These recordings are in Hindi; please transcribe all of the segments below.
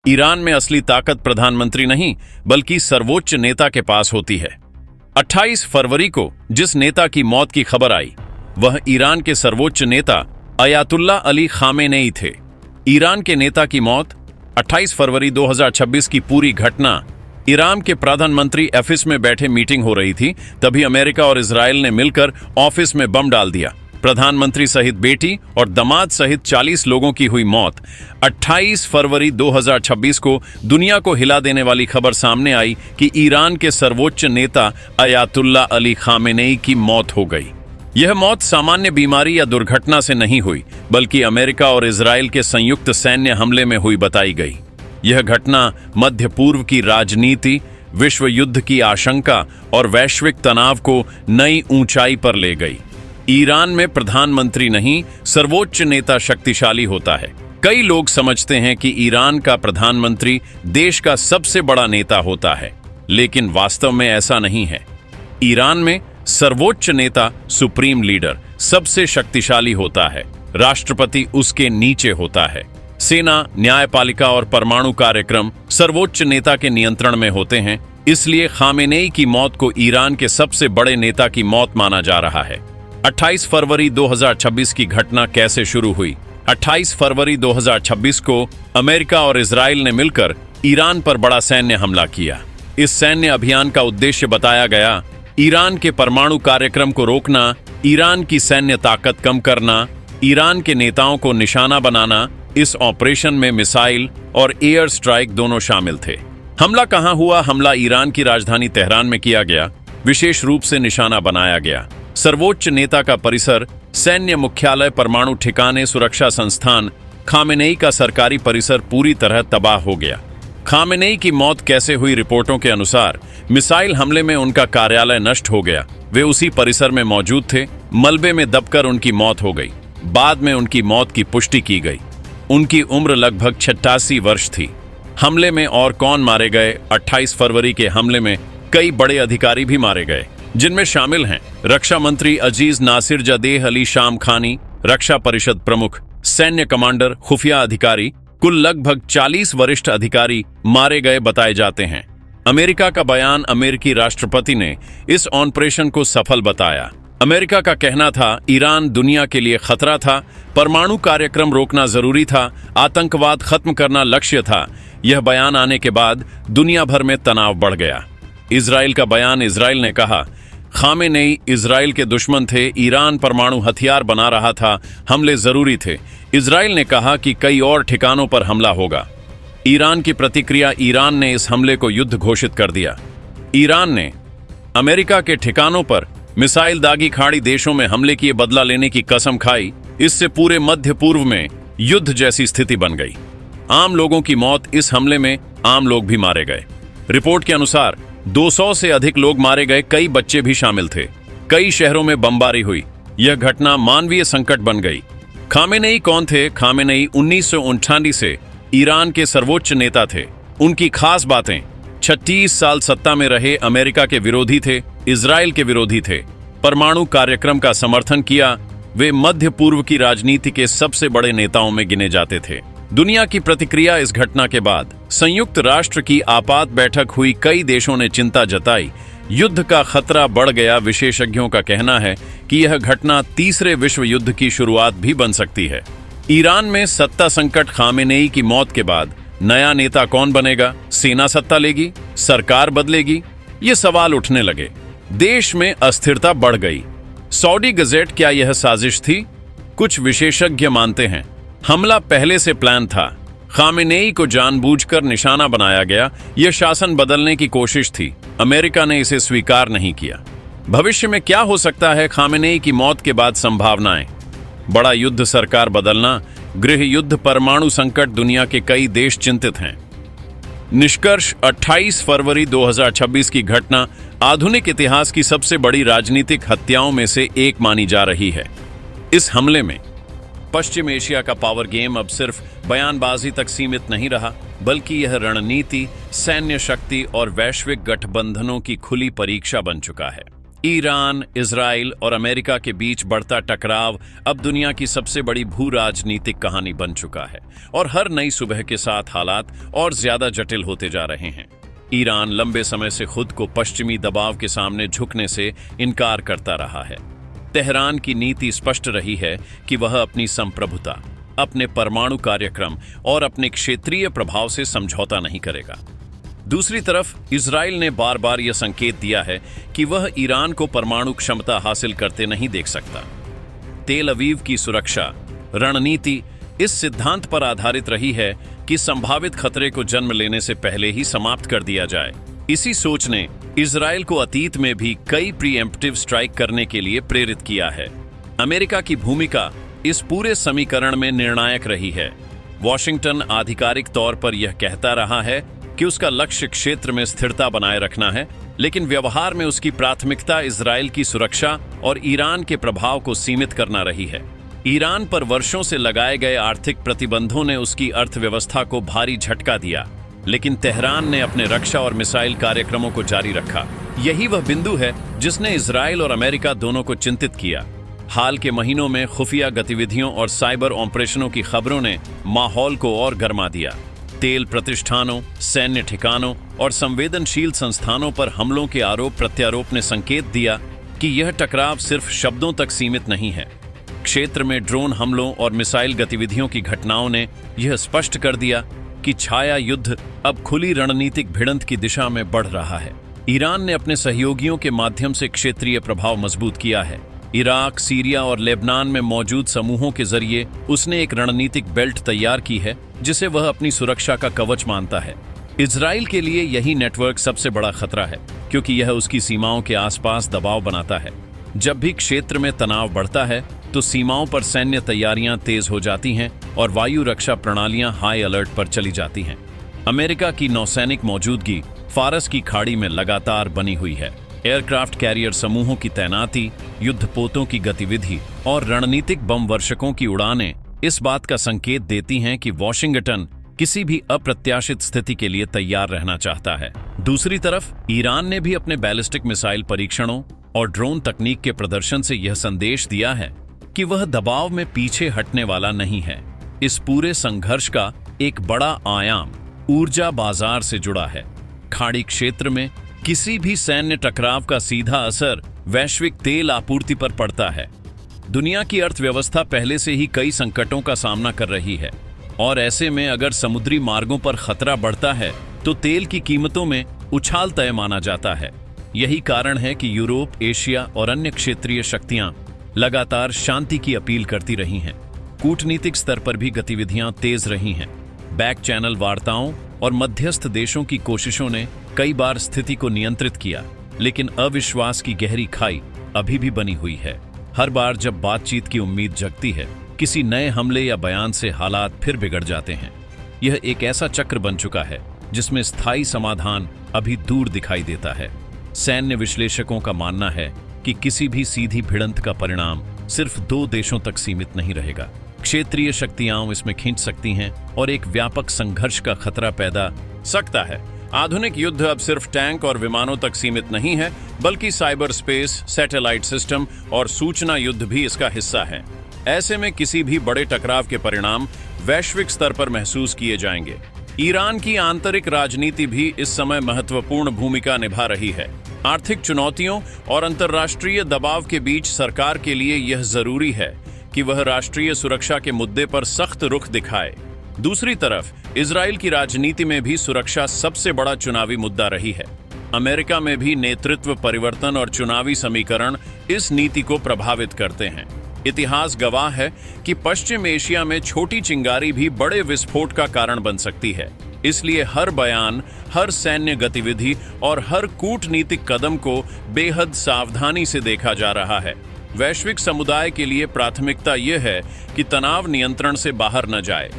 ईरान में असली ताकत प्रधानमंत्री नहीं बल्कि सर्वोच्च नेता के पास होती है। 28 फरवरी को जिस नेता की मौत की खबर आई वह ईरान के सर्वोच्च नेता अयातुल्ला अली खामेनेई थे। ईरान के नेता की मौत 28 फरवरी 2026 की पूरी घटना ईरान के प्रधानमंत्री ऑफिस में बैठे मीटिंग हो रही थी, तभी अमेरिका और इजराइल ने मिलकर ऑफिस में बम डाल दिया। प्रधानमंत्री सहित बेटी और दामाद सहित 40 लोगों की हुई मौत। 28 फरवरी 2026 को दुनिया को हिला देने वाली खबर सामने आई कि ईरान के सर्वोच्च नेता अयातुल्ला अली खामेनेई की मौत हो गई। यह मौत सामान्य बीमारी या दुर्घटना से नहीं हुई बल्कि अमेरिका और इजराइल के संयुक्त सैन्य हमले में हुई बताई गई। यह घटना मध्य पूर्व की राजनीति, विश्व युद्ध की आशंका और वैश्विक तनाव को नई ऊंचाई पर ले गई। ईरान में प्रधानमंत्री नहीं, सर्वोच्च नेता शक्तिशाली होता है। कई लोग समझते हैं कि ईरान का प्रधानमंत्री देश का सबसे बड़ा नेता होता है, लेकिन वास्तव में ऐसा नहीं है। ईरान में सर्वोच्च नेता, सुप्रीम लीडर, सबसे शक्तिशाली होता है। राष्ट्रपति उसके नीचे होता है। सेना, न्यायपालिका और परमाणु कार्यक्रम सर्वोच्च नेता के नियंत्रण में होते हैं। इसलिए खामेनेई की मौत को ईरान के सबसे बड़े नेता की मौत माना जा रहा है। 28 फरवरी 2026 की घटना कैसे शुरू हुई? 28 फरवरी 2026 को अमेरिका और इजराइल ने मिलकर ईरान पर बड़ा सैन्य हमला किया। इस सैन्य अभियान का उद्देश्य बताया गया ईरान के परमाणु कार्यक्रम को रोकना, ईरान की सैन्य ताकत कम करना, ईरान के नेताओं को निशाना बनाना। इस ऑपरेशन में मिसाइल और एयर स्ट्राइक दोनों शामिल थे। हमला कहां हुआ? हमला ईरान की राजधानी तेहरान में किया गया। विशेष रूप से निशाना बनाया गया सर्वोच्च नेता का परिसर, सैन्य मुख्यालय, परमाणु ठिकाने, सुरक्षा संस्थान। खामेनेई का सरकारी परिसर पूरी तरह तबाह हो गया। खामेनेई की मौत कैसे हुई? रिपोर्टों के अनुसार मिसाइल हमले में उनका कार्यालय नष्ट हो गया। वे उसी परिसर में मौजूद थे। मलबे में दबकर उनकी मौत हो गई। बाद में उनकी मौत की पुष्टि की गई। उनकी उम्र लगभग 86 वर्ष थी। हमले में और कौन मारे गए? 28 फरवरी के हमले में कई बड़े अधिकारी भी मारे गए, जिनमें शामिल हैं रक्षा मंत्री अजीज नासिरजदेह अली शामखानी, रक्षा परिषद प्रमुख, सैन्य कमांडर, खुफिया अधिकारी। कुल लगभग 40 वरिष्ठ अधिकारी मारे गए बताए जाते हैं। अमेरिका का बयान, अमेरिकी राष्ट्रपति ने इस ऑपरेशन को सफल बताया। अमेरिका का कहना था ईरान दुनिया के लिए खतरा था, परमाणु कार्यक्रम रोकना जरूरी था, आतंकवाद खत्म करना लक्ष्य था। यह बयान आने के बाद दुनिया भर में तनाव बढ़ गया। इजराइल का बयान, इजराइल ने कहा खामेनेई इजराइल के दुश्मन थे, ईरान परमाणु हथियार बना रहा था, हमले जरूरी थे। इजराइल ने कहा कि कई और ठिकानों पर हमला होगा। ईरान की प्रतिक्रिया, ईरान ने इस हमले को युद्ध घोषित कर दिया। ईरान ने अमेरिका के ठिकानों पर मिसाइल दागी खाड़ी देशों में हमले किए बदला लेने की कसम खाई। इससे पूरे मध्य पूर्व में युद्ध जैसी स्थिति बन गई। आम लोगों की मौत, इस हमले में आम लोग भी मारे गए। रिपोर्ट के अनुसार 200 से अधिक लोग मारे गए, कई बच्चे भी शामिल थे। कई शहरों में बमबारी हुई। यह घटना मानवीय संकट बन गई। खामेनेई कौन थे? खामेनेई 1959 से ईरान के सर्वोच्च नेता थे। उनकी खास बातें, 36 साल सत्ता में रहे, अमेरिका के विरोधी थे, इजराइल के विरोधी थे, परमाणु कार्यक्रम का समर्थन किया। वे मध्य पूर्व की राजनीति के सबसे बड़े नेताओं में गिने जाते थे। दुनिया की प्रतिक्रिया इस घटना के बाद, संयुक्त राष्ट्र की आपात बैठक हुई, कई देशों ने चिंता जताई, युद्ध का खतरा बढ़ गया। विशेषज्ञों का कहना है कि यह घटना तीसरे विश्व युद्ध की शुरुआत भी बन सकती है। ईरान में सत्ता संकट, खामेनेई की मौत के बाद नया नेता कौन बनेगा? सेना सत्ता लेगी? सरकार बदलेगी? ये सवाल उठने लगे। देश में अस्थिरता बढ़ गई। सऊदी गजेट, क्या यह साजिश थी? कुछ विशेषज्ञ मानते हैं हमला पहले से प्लान था। खामेनेई को जानबूझकर निशाना बनाया गया। यह शासन बदलने की कोशिश थी। अमेरिका ने इसे स्वीकार नहीं किया। भविष्य में क्या हो सकता है? खामेनेई की मौत के बाद संभावनाएं, बड़ा युद्ध, सरकार बदलना, गृह युद्ध, परमाणु संकट। दुनिया के कई देश चिंतित हैं। निष्कर्ष, 28 फरवरी 2026 की घटना आधुनिक इतिहास की सबसे बड़ी राजनीतिक हत्याओं में से एक मानी जा रही है। इस हमले में पश्चिम एशिया का पावर गेम अब सिर्फ बयानबाजी तक सीमित नहीं रहा, बल्कि यह रणनीति, सैन्य शक्ति और वैश्विक गठबंधनों की खुली परीक्षा बन चुका है। ईरान, इजराइल और अमेरिका के बीच बढ़ता टकराव अब दुनिया की सबसे बड़ी भू राजनीतिक कहानी बन चुका है और हर नई सुबह के साथ हालात और ज्यादा जटिल होते जा रहे हैं। ईरान लंबे समय से खुद को पश्चिमी दबाव के सामने झुकने से इनकार करता रहा है। तेहरान की नीति स्पष्ट रही है कि वह अपनी संप्रभुता, अपने परमाणु कार्यक्रम और अपने क्षेत्रीय प्रभाव से समझौता नहीं करेगा। दूसरी तरफ इजराइल ने बार बार यह संकेत दिया है कि वह ईरान को परमाणु क्षमता हासिल करते नहीं देख सकता। तेल अवीव की सुरक्षा रणनीति इस सिद्धांत पर आधारित रही है कि संभावित खतरे को जन्म लेने से पहले ही समाप्त कर दिया जाए। इसी सोच ने इजराइल को अतीत में भी कई प्रीएम्प्टिव स्ट्राइक करने के लिए प्रेरित किया है। अमेरिका की भूमिका इस पूरे समीकरण में निर्णायक रही है। वॉशिंगटन आधिकारिक तौर पर यह कहता रहा है कि उसका लक्ष्य क्षेत्र में स्थिरता बनाए रखना है, लेकिन व्यवहार में उसकी प्राथमिकता इजराइल की सुरक्षा और ईरान के प्रभाव को सीमित करना रही है। ईरान पर वर्षों से लगाए गए आर्थिक प्रतिबंधों ने उसकी अर्थव्यवस्था को भारी झटका दिया, लेकिन तेहरान ने अपने रक्षा और मिसाइल कार्यक्रमों को जारी रखा। यही वह बिंदु है जिसने इजराइल और अमेरिका दोनों को चिंतित किया। हाल के महीनों में खुफिया गतिविधियों और साइबर ऑपरेशनों की खबरों ने माहौल को और गर्मा दिया। तेल प्रतिष्ठानों, सैन्य ठिकानों और संवेदनशील संस्थानों पर हमलों के आरोप प्रत्यारोप ने संकेत दिया कि यह टकराव सिर्फ शब्दों तक सीमित नहीं है। क्षेत्र में ड्रोन हमलों और मिसाइल गतिविधियों की घटनाओं ने यह स्पष्ट कर दिया कि छाया युद्ध अब खुली रणनीतिक भिड़ंत की दिशा में बढ़ रहा है। ईरान ने अपने सहयोगियों के माध्यम से क्षेत्रीय प्रभाव मजबूत किया है। इराक, सीरिया और लेबनान में मौजूद समूहों के जरिए उसने एक रणनीतिक बेल्ट तैयार की है जिसे वह अपनी सुरक्षा का कवच मानता है। इजराइल के लिए यही नेटवर्क सबसे बड़ा खतरा है, क्योंकि यह उसकी सीमाओं के आसपास दबाव बनाता है। जब भी क्षेत्र में तनाव बढ़ता है तो सीमाओं पर सैन्य तैयारियां तेज हो जाती हैं और वायु रक्षा प्रणालियां हाई अलर्ट पर चली जाती हैं। अमेरिका की नौसैनिक मौजूदगी फारस की खाड़ी में लगातार बनी हुई है। एयरक्राफ्ट कैरियर समूहों की तैनाती, युद्धपोतों की गतिविधि और रणनीतिक बम वर्षकों की उड़ानें इस बात का संकेत देती हैं कि वॉशिंगटन किसी भी अप्रत्याशित स्थिति के लिए तैयार रहना चाहता है। दूसरी तरफ ईरान ने भी अपने बैलिस्टिक मिसाइल परीक्षणों और ड्रोन तकनीक के प्रदर्शन से यह संदेश दिया है कि वह दबाव में पीछे हटने वाला नहीं है। इस पूरे संघर्ष का एक बड़ा आयाम ऊर्जा बाजार से जुड़ा है। खाड़ी क्षेत्र में किसी भी सैन्य टकराव का सीधा असर वैश्विक तेल आपूर्ति पर पड़ता है। दुनिया की अर्थव्यवस्था पहले से ही कई संकटों का सामना कर रही है और ऐसे में अगर समुद्री मार्गों पर खतरा बढ़ता है तो तेल की कीमतों में उछाल तय माना जाता है। यही कारण है कि यूरोप, एशिया और अन्य क्षेत्रीय शक्तियां लगातार शांति की अपील करती रही हैं। कूटनीतिक स्तर पर भी गतिविधियां तेज रही हैं। बैक चैनल वार्ताओं और मध्यस्थ देशों की कोशिशों ने कई बार स्थिति को नियंत्रित किया, लेकिन अविश्वास की गहरी खाई अभी भी बनी हुई है। हर बार जब बातचीत की उम्मीद जगती है, किसी नए हमले या बयान से हालात फिर बिगड़ जाते हैं। यह एक ऐसा चक्र बन चुका है जिसमें स्थायी समाधान अभी दूर दिखाई देता है। सैन्य विश्लेषकों का मानना है कि किसी भी सीधी भिड़ंत का परिणाम सिर्फ 2 देशों तक सीमित नहीं रहेगा। क्षेत्रीय शक्तियां इसमें खींच सकती हैं और एक व्यापक संघर्ष का खतरा पैदा सकता है। आधुनिक युद्ध अब सिर्फ टैंक और विमानों तक सीमित नहीं है, बल्कि साइबर स्पेस, सैटेलाइट सिस्टम और सूचना युद्ध भी इसका हिस्सा है। ऐसे में किसी भी बड़े टकराव के परिणाम वैश्विक स्तर पर महसूस किए जाएंगे। ईरान की आंतरिक राजनीति भी इस समय महत्वपूर्ण भूमिका निभा रही है। आर्थिक चुनौतियों और अंतर्राष्ट्रीय दबाव के बीच सरकार के लिए यह जरूरी है कि वह राष्ट्रीय सुरक्षा के मुद्दे पर सख्त रुख दिखाए। दूसरी तरफ इजराइल की राजनीति में भी सुरक्षा सबसे बड़ा चुनावी मुद्दा रही है। अमेरिका में भी नेतृत्व परिवर्तन और चुनावी समीकरण इस नीति को प्रभावित करते हैं। इतिहास गवाह है कि पश्चिम एशिया में छोटी चिंगारी भी बड़े विस्फोट का कारण बन सकती है। इसलिए हर बयान, हर सैन्य गतिविधि और हर कूटनीतिक कदम को बेहद सावधानी से देखा जा रहा है। वैश्विक समुदाय के लिए प्राथमिकता यह है कि तनाव नियंत्रण से बाहर न जाए।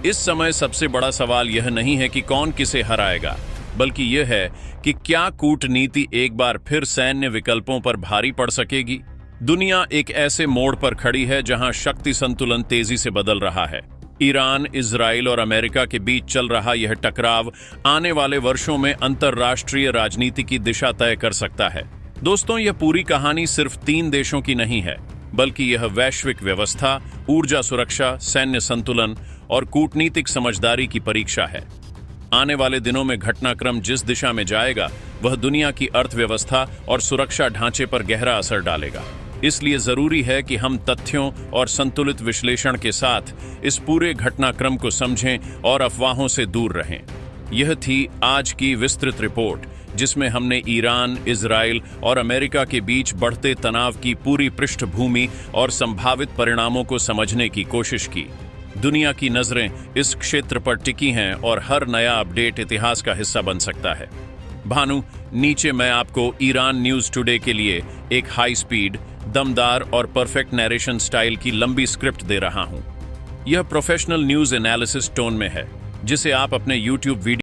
इस समय सबसे बड़ा सवाल यह नहीं है कि कौन किसे हराएगा, बल्कि यह है कि क्या कूटनीति एक बार फिर सैन्य विकल्पों पर भारी पड़ सकेगी। दुनिया एक ऐसे मोड़ पर खड़ी है जहां शक्ति संतुलन तेजी से बदल रहा है। ईरान, इजराइल और अमेरिका के बीच चल रहा यह टकराव आने वाले वर्षों में अंतर्राष्ट्रीय राजनीति की दिशा तय कर सकता है। दोस्तों, यह पूरी कहानी सिर्फ 3 देशों की नहीं है, बल्कि यह वैश्विक व्यवस्था, ऊर्जा सुरक्षा, सैन्य संतुलन और कूटनीतिक समझदारी की परीक्षा है। आने वाले दिनों में घटनाक्रम जिस दिशा में जाएगा, वह दुनिया की अर्थव्यवस्था और सुरक्षा ढांचे पर गहरा असर डालेगा। इसलिए जरूरी है कि हम तथ्यों और संतुलित विश्लेषण के साथ इस पूरे घटनाक्रम को समझें और अफवाहों से दूर रहें। यह थी आज की विस्तृत रिपोर्ट, जिसमें हमने ईरान, इजराइल और अमेरिका के बीच बढ़ते तनाव की पूरी पृष्ठभूमि और संभावित परिणामों को समझने की कोशिश की। दुनिया की नजरें इस क्षेत्र पर टिकी हैं और हर नया अपडेट इतिहास का हिस्सा बन सकता है। भानु, नीचे मैं आपको ईरान न्यूज टुडे के लिए एक हाई स्पीड, दमदार और परफेक्ट नैरेशन स्टाइल की लंबी स्क्रिप्ट दे रहा हूं। यह प्रोफेशनल न्यूज एनालिसिस टोन में है, जिसे आप अपने YouTube वीडियो